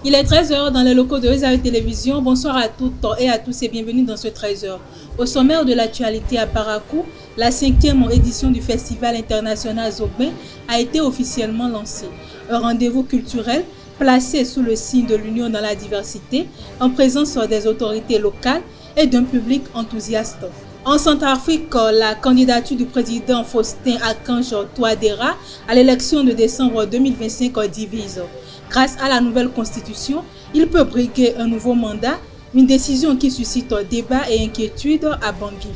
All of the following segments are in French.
Il est 13h dans les locaux de Réserve Télévision. Bonsoir à toutes et à tous et bienvenue dans ce 13h. Au sommaire de l'actualité à Parakou, la 5e édition du Festival international Zogbin a été officiellement lancée. Un rendez-vous culturel placé sous le signe de l'union dans la diversité, en présence des autorités locales et d'un public enthousiaste. En Centrafrique, la candidature du président Faustin Archange Touadéra à l'élection de décembre 2025 divise. Grâce à la nouvelle constitution, il peut briguer un nouveau mandat, une décision qui suscite débat et inquiétude à Bangui.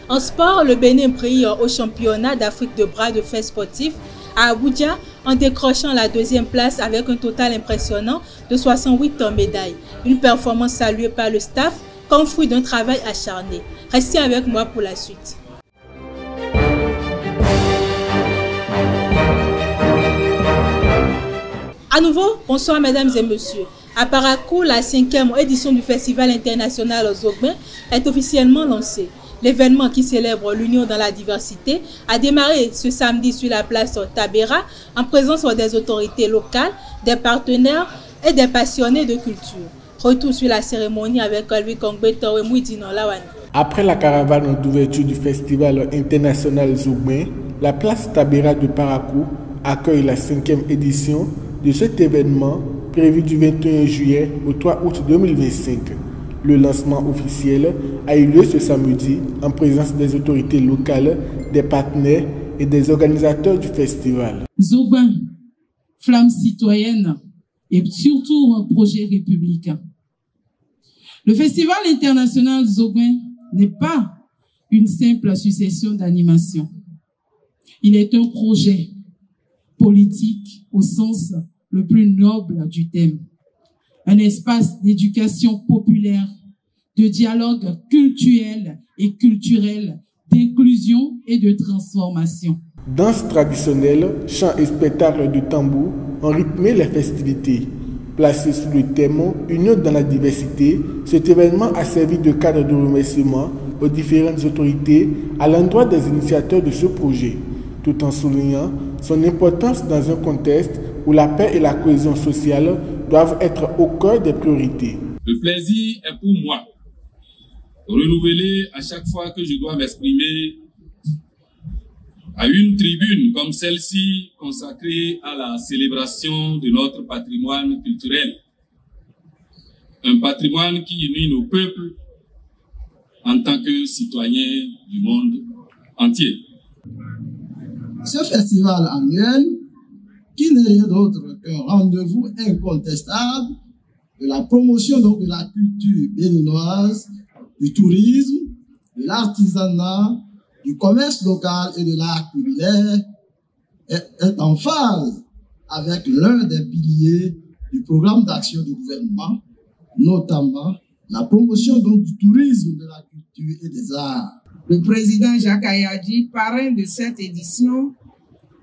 En sport, le Bénin brille au championnat d'Afrique de bras de fer sportif à Abuja en décrochant la 2e place avec un total impressionnant de 68 médailles. Une performance saluée par le staff comme fruit d'un travail acharné. Restez avec moi pour la suite. À nouveau, bonsoir mesdames et messieurs. À Parakou, la 5e édition du Festival international Zogbin est officiellement lancée. L'événement qui célèbre l'union dans la diversité a démarré ce samedi sur la place Tabera en présence des autorités locales, des partenaires et des passionnés de culture. Retour sur la cérémonie avec Louis Kongbeto et Mouidino Lawan. Après la caravane d'ouverture du Festival international Zogbin, la place Tabera de Parakou accueille la 5e édition de cet événement prévu du 21 juillet au 3 août 2025. Le lancement officiel a eu lieu ce samedi en présence des autorités locales, des partenaires et des organisateurs du festival. Zogbin, flamme citoyenne et surtout un projet républicain. Le Festival international Zogbin n'est pas une simple succession d'animations. Il est un projet politique au sens le plus noble du thème. Un espace d'éducation populaire, de dialogue culturel et culturel, d'inclusion et de transformation. Danse traditionnelle, chants et spectacles de tambour ont rythmé les festivités. Placé sous le thème « Union dans la diversité », cet événement a servi de cadre de remerciement aux différentes autorités à l'endroit des initiateurs de ce projet, tout en soulignant son importance dans un contexte où la paix et la cohésion sociale doivent être au cœur des priorités. Le plaisir est pour moi de renouveler à chaque fois que je dois m'exprimer à une tribune comme celle-ci consacrée à la célébration de notre patrimoine culturel. Un patrimoine qui unit nos peuples en tant que citoyens du monde entier. Ce festival annuel, qui n'est rien d'autre qu'un rendez-vous incontestable de la promotion donc de la culture béninoise, du tourisme, de l'artisanat, du commerce local et de l'art culinaire, est en phase avec l'un des piliers du programme d'action du gouvernement, notamment la promotion donc du tourisme, de la culture et des arts. Le président Jacques Ayadi, parrain de cette édition,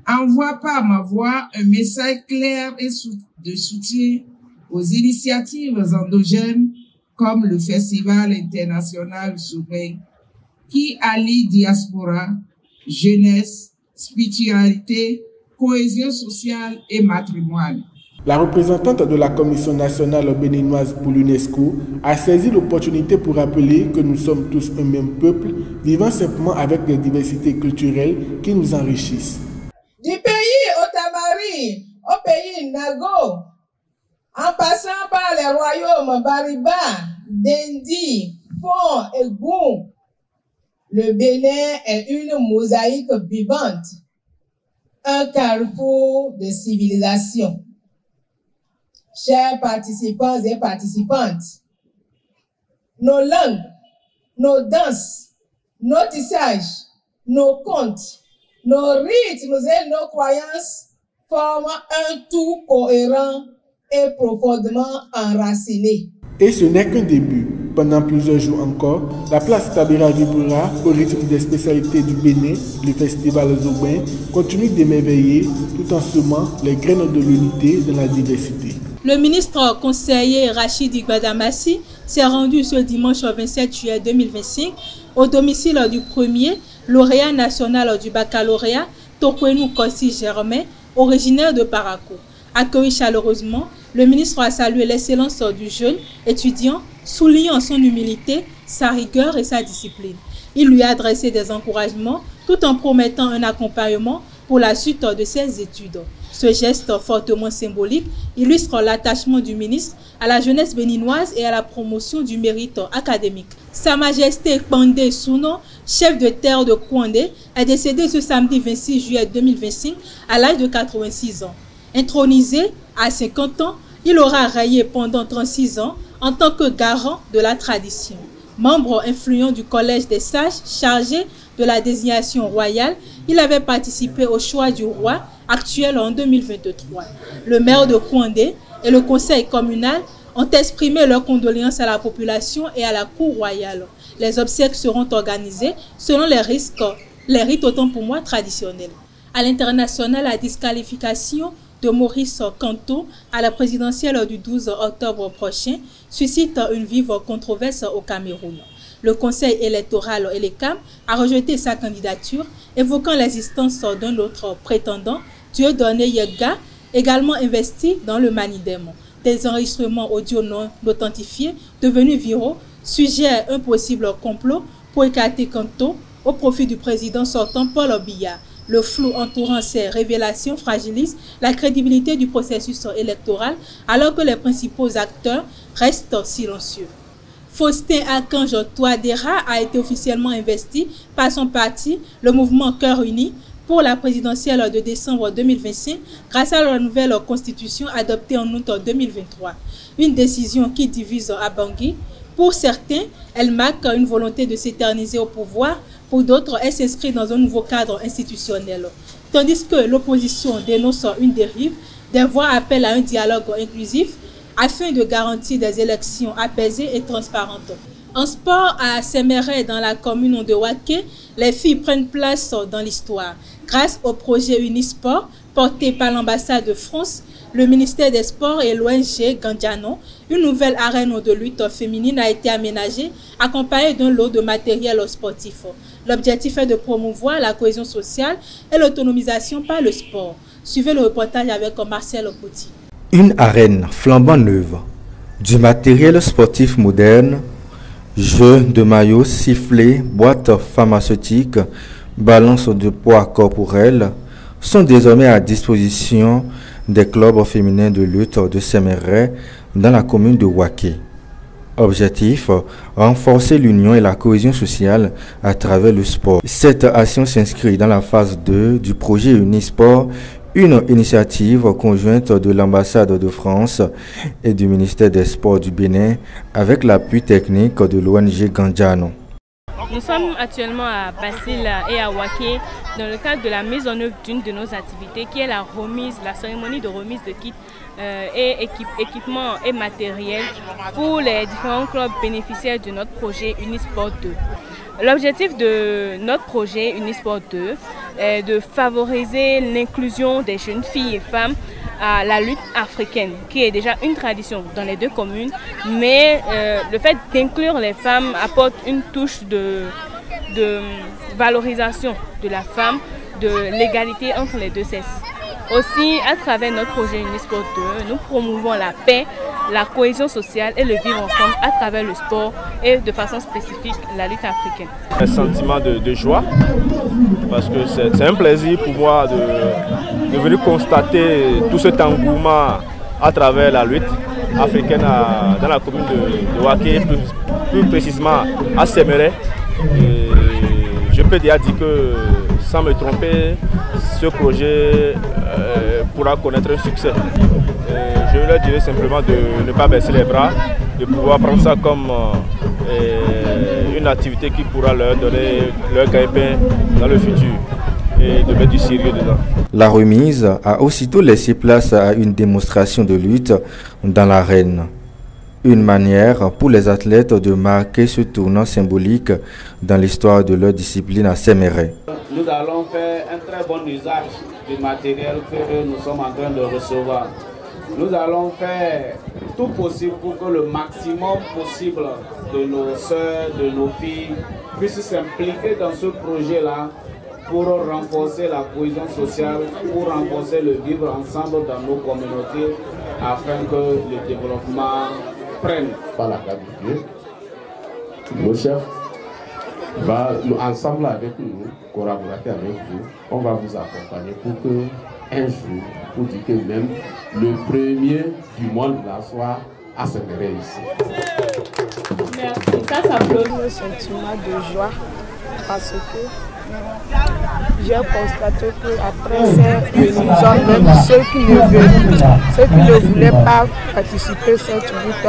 envoie par ma voix un message clair et de soutien aux initiatives endogènes comme le Festival international Zogbin, qui allie diaspora, jeunesse, spiritualité, cohésion sociale et matrimoine. La représentante de la Commission nationale béninoise pour l'UNESCO a saisi l'opportunité pour rappeler que nous sommes tous un même peuple, vivant simplement avec des diversités culturelles qui nous enrichissent. Du pays Otamari au pays Nago, en passant par les royaumes Bariba, Dendi, Fon et Goum, le Bénin est une mosaïque vivante, un carrefour de civilisation. Chers participants et participantes, nos langues, nos danses, nos tissages, nos contes, nos rythmes et nos croyances forment un tout cohérent et profondément enraciné. Et ce n'est qu'un début. Pendant plusieurs jours encore, la place Tabera vibrera au rythme des spécialités du Bénin. Le festival Zogbin continue d'émerveiller tout en semant les graines de l'unité dans la diversité. Le ministre conseiller Rachid Gbadamassi s'est rendu ce dimanche 27 juillet 2025 au domicile du premier lauréat national du baccalauréat, Tokwenou Kossi Germain, originaire de Parakou. Accueilli chaleureusement, Le ministre a salué l'excellence du jeune étudiant, soulignant son humilité, sa rigueur et sa discipline. Il lui a adressé des encouragements tout en promettant un accompagnement pour la suite de ses études. Ce geste fortement symbolique illustre l'attachement du ministre à la jeunesse béninoise et à la promotion du mérite académique. Sa Majesté Kpandé Souno, chef de terre de Kouandé, est décédé ce samedi 26 juillet 2025 à l'âge de 86 ans. Intronisé à 50 ans, il aura rayé pendant 36 ans en tant que garant de la tradition. Membre influent du Collège des sages chargé de la désignation royale, il avait participé au choix du roi actuel en 2023. Le maire de Kouandé et le conseil communal ont exprimé leurs condoléances à la population et à la cour royale. Les obsèques seront organisées selon les rites autant pour moi traditionnels. À l'international, la disqualification de Maurice Kamto à la présidentielle du 12 octobre prochain suscite une vive controverse au Cameroun. Le Conseil électoral ELECAM a rejeté sa candidature, évoquant l'existence d'un autre prétendant, Dieudonné Yega, également investi dans le Manidem. Des enregistrements audio non authentifiés devenus viraux suggèrent un possible complot pour écarter Kamto au profit du président sortant Paul Biya. Le flou entourant ces révélations fragilise la crédibilité du processus électoral alors que les principaux acteurs restent silencieux. Faustin Archange Touadéra a été officiellement investi par son parti, le mouvement Cœur Uni, pour la présidentielle de décembre 2025 grâce à la nouvelle constitution adoptée en août 2023. Une décision qui divise à Bangui. Pour certains, elle marque une volonté de s'éterniser au pouvoir. Pour d'autres, elle s'inscrit dans un nouveau cadre institutionnel. Tandis que l'opposition dénonce une dérive, des voix appellent à un dialogue inclusif afin de garantir des élections apaisées et transparentes. En sport, à Séméret, dans la commune de Waké, les filles prennent place dans l'histoire. Grâce au projet Unisport, porté par l'ambassade de France, le ministère des Sports et l'ONG Gandiano, une nouvelle arène de lutte féminine a été aménagée, accompagnée d'un lot de matériel sportif. L'objectif est de promouvoir la cohésion sociale et l'autonomisation par le sport. Suivez le reportage avec Marcel Petit. Une arène flambant neuve, du matériel sportif moderne, jeux de maillots, sifflets, boîtes pharmaceutiques, balances de poids corporels sont désormais à disposition des clubs féminins de lutte de Séméret dans la commune de Waké. Objectif, renforcer l'union et la cohésion sociale à travers le sport. Cette action s'inscrit dans la phase 2 du projet Unisport, une initiative conjointe de l'ambassade de France et du ministère des Sports du Bénin avec l'appui technique de l'ONG Gandiano. Nous sommes actuellement à Basile et à Waké dans le cadre de la mise en œuvre d'une de nos activités qui est la cérémonie de remise de kits et équipements et matériel pour les différents clubs bénéficiaires de notre projet Unisport 2. L'objectif de notre projet Unisport 2 est de favoriser l'inclusion des jeunes filles et femmes à la lutte africaine, qui est déjà une tradition dans les deux communes, mais le fait d'inclure les femmes apporte une touche de valorisation de la femme, de l'égalité entre les deux sexes. Aussi, à travers notre projet Unisport 2, nous promouvons la paix, la cohésion sociale et le vivre ensemble à travers le sport et de façon spécifique la lutte africaine. Un sentiment de joie parce que c'est un plaisir pour moi de venir constater tout cet engouement à travers la lutte africaine dans la commune de Waké, plus précisément à Séméret. Je peux déjà dire que sans me tromper, ce projet pourra connaître un succès. Je leur dirais simplement de ne pas baisser les bras, de pouvoir prendre ça comme une activité qui pourra leur donner leur gagne-pain dans le futur et de mettre du sérieux dedans. La remise a aussitôt laissé place à une démonstration de lutte dans l'arène. Une manière pour les athlètes de marquer ce tournant symbolique dans l'histoire de leur discipline à Séméret. Nous allons faire un très bon usage du matériel que nous sommes en train de recevoir. Nous allons faire tout possible pour que le maximum possible de nos sœurs, de nos filles puissent s'impliquer dans ce projet-là pour renforcer la cohésion sociale, pour renforcer le vivre ensemble dans nos communautés afin que le développement prenne. Par la grâce de Dieu, nos chefs vont ensemble avec nous, collaborer avec vous, on va vous accompagner pour que un jour, pour dire que même le premier du monde là soit à Semeré ici. Merci, ça produit un sentiment de joie parce que j'ai constaté qu'après ces réunions, même ceux qui ne voulaient pas participer à cette lutte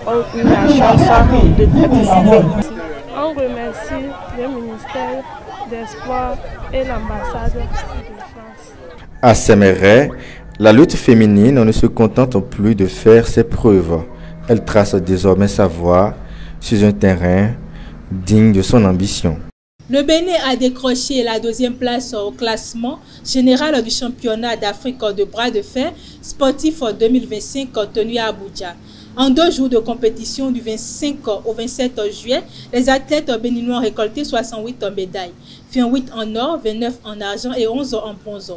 ont eu la chance de participer. On remercie le ministère des Sports et l'ambassade de France. À Semeré, la lutte féminine ne se contente plus de faire ses preuves. Elle trace désormais sa voie sur un terrain digne de son ambition. Le Bénin a décroché la 2e place au classement général du championnat d'Afrique de bras de fer sportif 2025 tenu à Abuja. En 2 jours de compétition du 25 au 27 juillet, les athlètes béninois ont récolté 68 médailles, 28 en or, 29 en argent et 11 en bronze.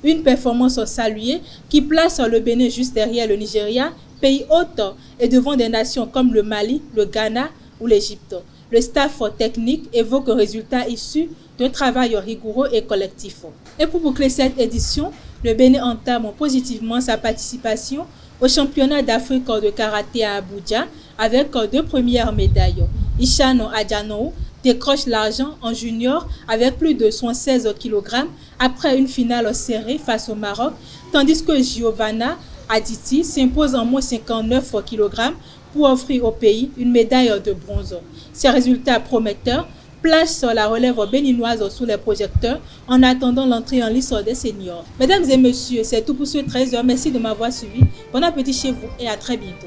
Une performance saluée qui place le Bénin juste derrière le Nigeria, pays hôte, et devant des nations comme le Mali, le Ghana ou l'Égypte. Le staff technique évoque un résultat issu d'un travail rigoureux et collectif. Et pour boucler cette édition, le Bénin entame positivement sa participation au championnat d'Afrique de karaté à Abuja avec 2 premières médailles. Ishano Adjano décroche l'argent en junior avec plus de 116 kg après une finale serrée face au Maroc, tandis que Giovanna Aditi s'impose en moins 59 kg pour offrir au pays une médaille de bronze. Ces résultats prometteurs placent la relève béninoise sous les projecteurs en attendant l'entrée en liste des seniors. Mesdames et messieurs, c'est tout pour ce 13h. Merci de m'avoir suivi. Bon appétit chez vous et à très bientôt.